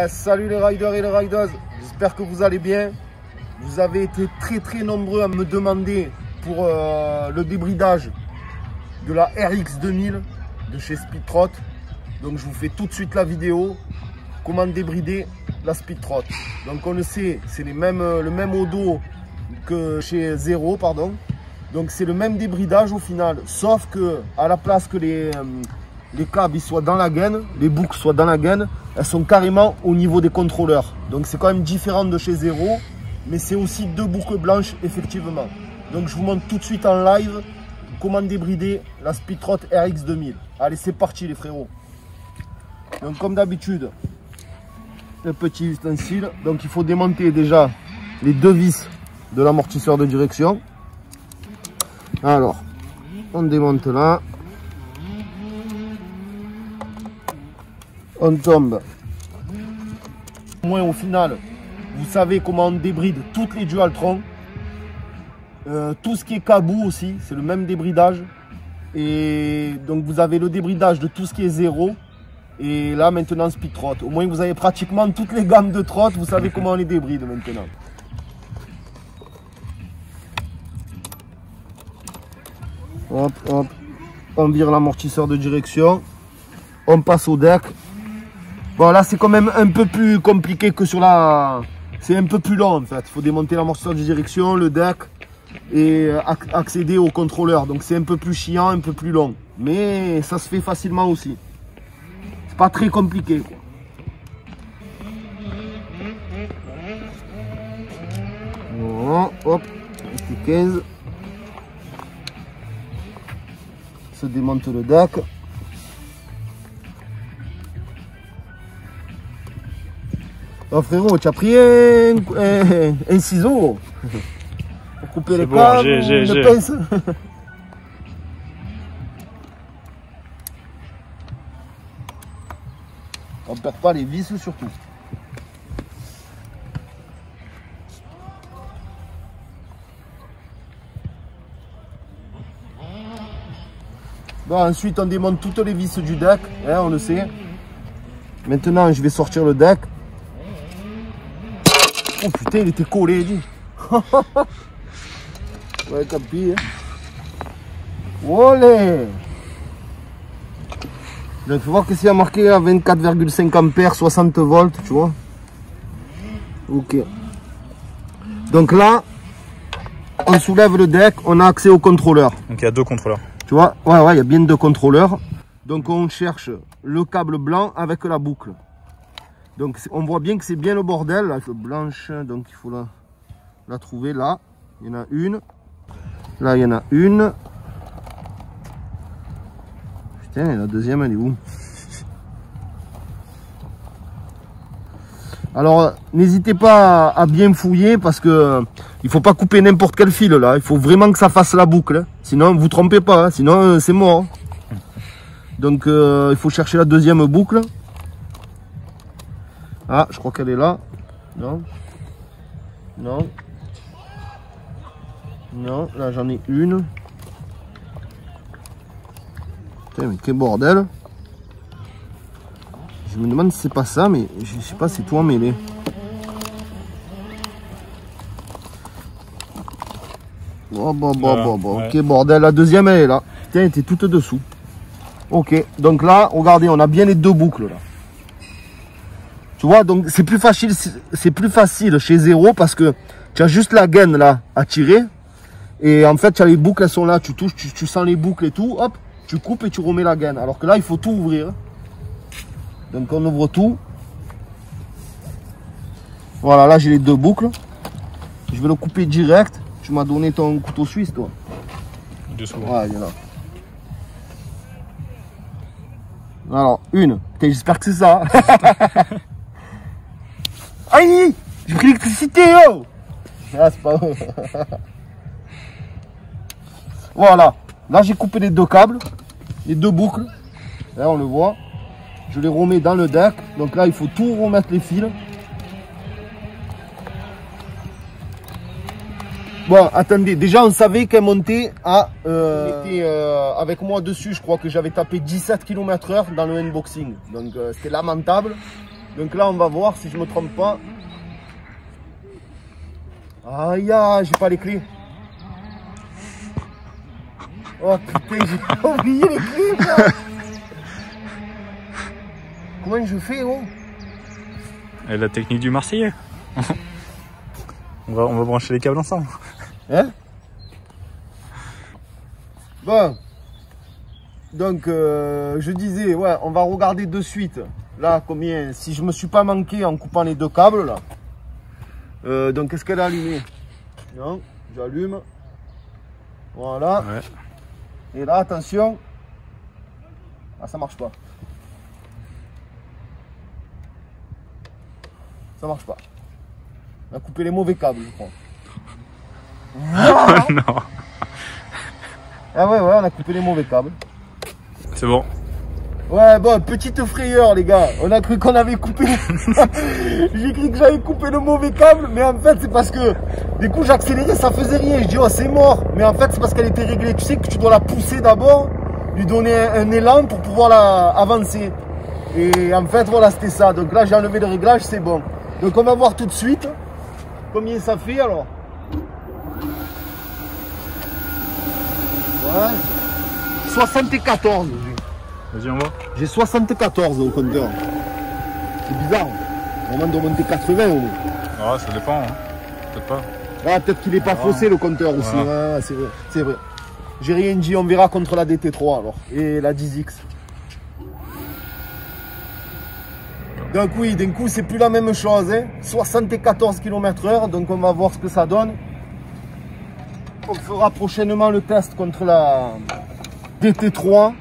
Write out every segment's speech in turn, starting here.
Salut les riders et les riders, j'espère que vous allez bien. Vous avez été très nombreux à me demander pour le débridage de la RX 2000 de chez Speedtrot. Donc je vous fais tout de suite la vidéo, comment débrider la Speedtrot. Donc on le sait, c'est le même odo que chez Zero, pardon. Donc c'est le même débridage au final, sauf que à la place que les câbles ils soient dans la gaine, les boucles soient dans la gaine, elles sont carrément au niveau des contrôleurs. Donc c'est quand même différent de chez Zero, mais c'est aussi deux boucles blanches effectivement. Donc je vous montre tout de suite en live comment débrider la Speedtrot RX 2000. Allez, c'est parti les frérots. Donc comme d'habitude, le petit ustensile. Donc il faut démonter déjà les deux vis de l'amortisseur de direction. Alors, on démonte là. On tombe. Au moins au final, vous savez comment on débride toutes les Dualtron. Tout ce qui est cabou aussi, c'est le même débridage. Et donc vous avez le débridage de tout ce qui est Zero. Et là maintenant Speedtrot. Au moins vous avez pratiquement toutes les gammes de trot, vous savez comment on les débride maintenant. Hop, hop. On vire l'amortisseur de direction. On passe au deck. Bon là c'est quand même un peu plus compliqué que sur la... C'est un peu plus long en fait. Il faut démonter l'amortisseur de direction, le deck et accéder au contrôleur. Donc c'est un peu plus chiant, un peu plus long. Mais ça se fait facilement aussi. C'est pas très compliqué quoi. Voilà, hop, c'était 15. Se démonte le deck. Oh frérot, tu as pris un ciseau pour couper les câbles, une pince. On perd pas les vis surtout. Bon, ensuite on démonte toutes les vis du deck, hein, on le sait. Maintenant je vais sortir le deck. Oh putain, il était collé, dis. Ouais, tant pis. Hein. Olé. Donc, il faut voir que c'est marqué à 24,5 ampères, 60 volts, tu vois. Ok. Donc là, on soulève le deck, on a accès au contrôleur. Donc il y a deux contrôleurs. Tu vois, ouais, il y a bien deux contrôleurs. Donc on cherche le câble blanc avec la boucle. Donc on voit bien que c'est bien le bordel, la blanche, donc il faut la trouver là. Il y en a une. Là il y en a une. Putain, et la deuxième elle est où? Alors n'hésitez pas à bien fouiller parce que il faut pas couper n'importe quel fil là. Il faut vraiment que ça fasse la boucle. Hein. Sinon vous trompez pas, hein. Sinon c'est mort. Donc il faut chercher la deuxième boucle. Ah, je crois qu'elle est là. Non. Non. Non, là j'en ai une. Putain, mais quel bordel. Je me demande si c'est pas ça, mais je sais pas, c'est tout emmêlé. Bon, ouais. Ok, bordel. La deuxième, elle est là. Putain, elle était toute dessous. Ok, donc là, regardez, on a bien les deux boucles là. Tu vois, donc c'est plus facile chez Zero parce que tu as juste la gaine là à tirer. Et en fait, tu as les boucles, elles sont là, tu touches, tu sens les boucles et tout, hop, tu coupes et tu remets la gaine. Alors que là, il faut tout ouvrir. Donc on ouvre tout. Voilà, là j'ai les deux boucles. Je vais le couper direct. Tu m'as donné ton couteau suisse, toi. Dessous. Ouais, il est là. Alors, une. J'espère que c'est ça. Aïe! J'ai pris l'électricité, oh! Ah, c'est pas vrai. Voilà. Là, j'ai coupé les deux câbles, les deux boucles. Là, on le voit. Je les remets dans le deck. Donc là, il faut tout remettre les fils. Bon, attendez. Déjà, on savait qu'elle montait à... avec moi dessus, je crois que j'avais tapé 17 km/h dans le unboxing. Donc, c'était lamentable. Donc là, on va voir si je me trompe pas. Aïe, j'ai pas les clés. Oh putain, j'ai oublié les clés, là. Comment je fais, oh? Et la technique du Marseillais. on va brancher les câbles ensemble. Hein? Bon. Donc, je disais, ouais, on va regarder de suite. Là, combien, si je me suis pas manqué en coupant les deux câbles, là. Donc, est-ce qu'elle a allumé? Non, j'allume. Voilà. Ouais. Et là, attention. Ah, ça marche pas. Ça marche pas. On a coupé les mauvais câbles, je crois. Ah non. Ah ouais, on a coupé les mauvais câbles. C'est bon. Ouais, bon, petite frayeur, les gars. On a cru qu'on avait coupé. J'ai cru que j'avais coupé le mauvais câble, mais en fait, c'est parce que du coup, j'accélérais, ça faisait rien. Je dis, oh, c'est mort. Mais en fait, c'est parce qu'elle était réglée. Tu sais que tu dois la pousser d'abord, lui donner un élan pour pouvoir la avancer. Et en fait, voilà, c'était ça. Donc là, j'ai enlevé le réglage, c'est bon. Donc, on va voir tout de suite combien ça fait alors. Ouais. 74. Vas-y, on va. J'ai 74 au compteur. C'est bizarre. Normalement, doit monter 80 au moins. Ah, ça dépend. Hein. Peut-être pas. Ah, peut-être qu'il n'est pas faussé le compteur aussi. Voilà. Ouais, c'est vrai. C'est vrai. J'ai rien dit. On verra contre la DT3 alors. Et la 10X. Donc oui, d'un coup, c'est plus la même chose. Hein. 74 km/h. Donc on va voir ce que ça donne. On fera prochainement le test contre la DT3.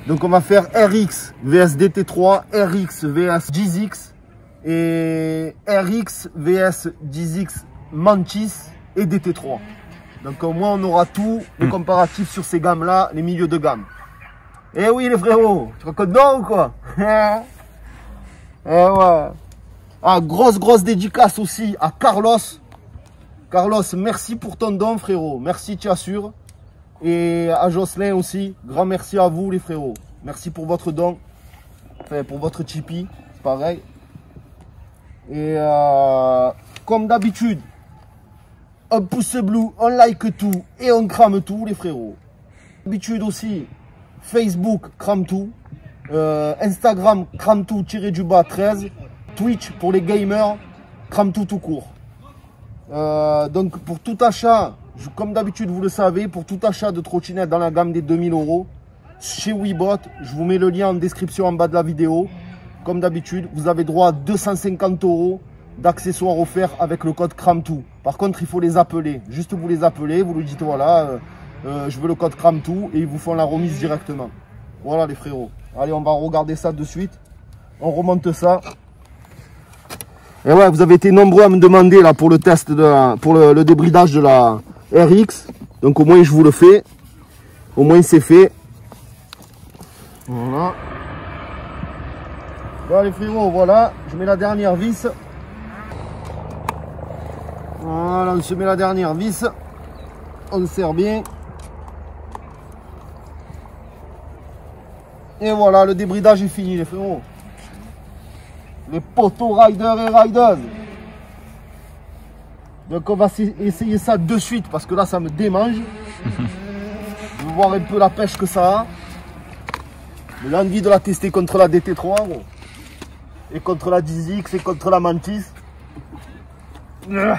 Donc on va faire RX vs DT3, RX vs 10X et RX vs 10X Mantis et DT3. Donc au moins on aura tout les comparatifs sur ces gammes là, les milieux de gamme. Eh oui les frérots, tu racontes non ou quoi? Eh ouais. Ah, grosse dédicace aussi à Carlos. Carlos, merci pour ton don frérot, merci tu assures. Et à Jocelyn aussi, grand merci à vous les frérots. Merci pour votre don, enfin pour votre Tipeee, c'est pareil. Et comme d'habitude, un pouce bleu, on like tout et on crame tout les frérots. D'habitude aussi, Facebook crame tout, Instagram crame tout _du-bas 13, Twitch pour les gamers, crame tout court. Donc pour tout achat, comme d'habitude vous le savez, pour tout achat de trottinette dans la gamme des 2000 €, chez Webot, je vous mets le lien en description en bas de la vidéo. Comme d'habitude, vous avez droit à 250 € d'accessoires offerts avec le code CRAMTOO. Par contre, il faut les appeler. Juste vous les appelez, vous lui dites voilà, je veux le code CRAMTOO et ils vous font la remise directement. Voilà les frérots. Allez, on va regarder ça de suite. On remonte ça. Et ouais, vous avez été nombreux à me demander là pour le test pour le débridage de la RX. Donc au moins je vous le fais. Au moins c'est fait. Voilà. Voilà les frérots, voilà. Je mets la dernière vis. Voilà, on se met la dernière vis. On serre bien. Et voilà, le débridage est fini les frérots. Les poteaux riders et riders. Donc on va essayer ça de suite parce que là ça me démange. Je veux voir un peu la pêche que ça a. J'ai envie de la tester contre la DT3 gros. Et contre la 10X et contre la Mantis. Un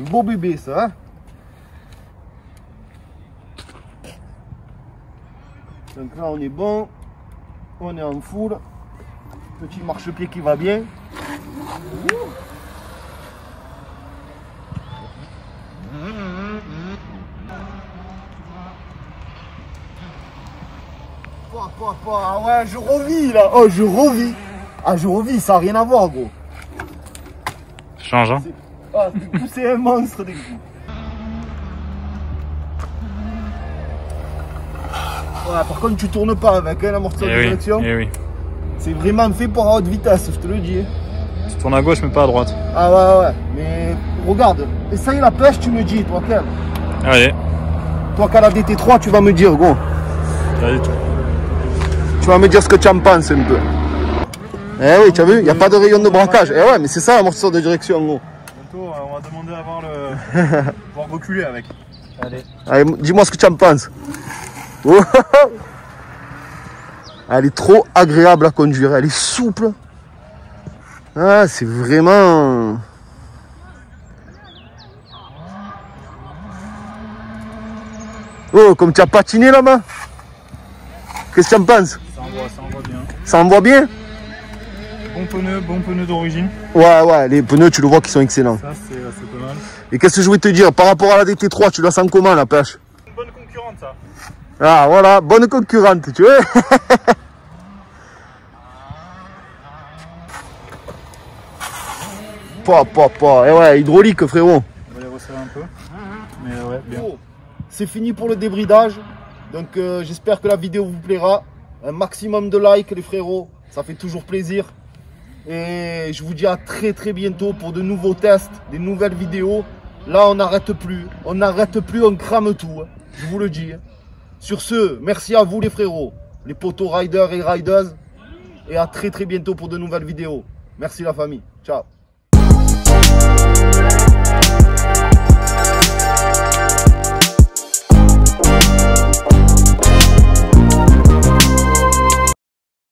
beau bébé ça hein. Donc là on est bon. On est en full. Petit marchepied qui va bien. Ah ouais, je revis là. Oh, je revis. Ah, je revis, ça n'a rien à voir, gros. Change, hein. Ah, du coup, c'est un monstre, des coups. Ouais, par contre, tu tournes pas avec un amortisseur de direction. Eh oui. C'est vraiment fait pour à haute vitesse, je te le dis. Tu tournes à gauche, mais pas à droite. Ah ouais. Mais regarde, essaye la pêche, tu me dis, toi, quel. Allez. Toi, qu'à la DT3, tu vas me dire, gros. Allez. Tu vas me dire ce que tu en penses un peu. Eh oui, tu as vu, il n'y a pas de rayon de braquage. Eh ouais, mais c'est ça l'amortisseur de direction en gros. Bientôt, on va demander à voir le... pouvoir reculer avec. Allez. Allez, dis-moi ce que tu en penses. Oh. Elle est trop agréable à conduire, elle est souple. Ah, c'est vraiment... Oh, comme tu as patiné là-bas. Qu'est-ce que tu en penses? Ça envoie bien. Ça envoie bien? Bon pneu d'origine. Ouais, les pneus, tu le vois qu'ils sont excellents. Ça, c'est pas mal. Et qu'est-ce que je voulais te dire? Par rapport à la DT3, tu la sens comment la pêche? Une bonne concurrente, ça. Ah, voilà, bonne concurrente, tu vois. Et ouais, hydraulique, frérot. On va les resserrer un peu. Mais ouais, bien. C'est fini pour le débridage. Donc j'espère que la vidéo vous plaira. Un maximum de likes les frérots. Ça fait toujours plaisir. Et je vous dis à très bientôt pour de nouveaux tests, des nouvelles vidéos. Là on n'arrête plus. On crame tout. Je vous le dis. Sur ce, merci à vous les frérots. Les potos riders et riders. Et à très bientôt pour de nouvelles vidéos. Merci la famille. Ciao.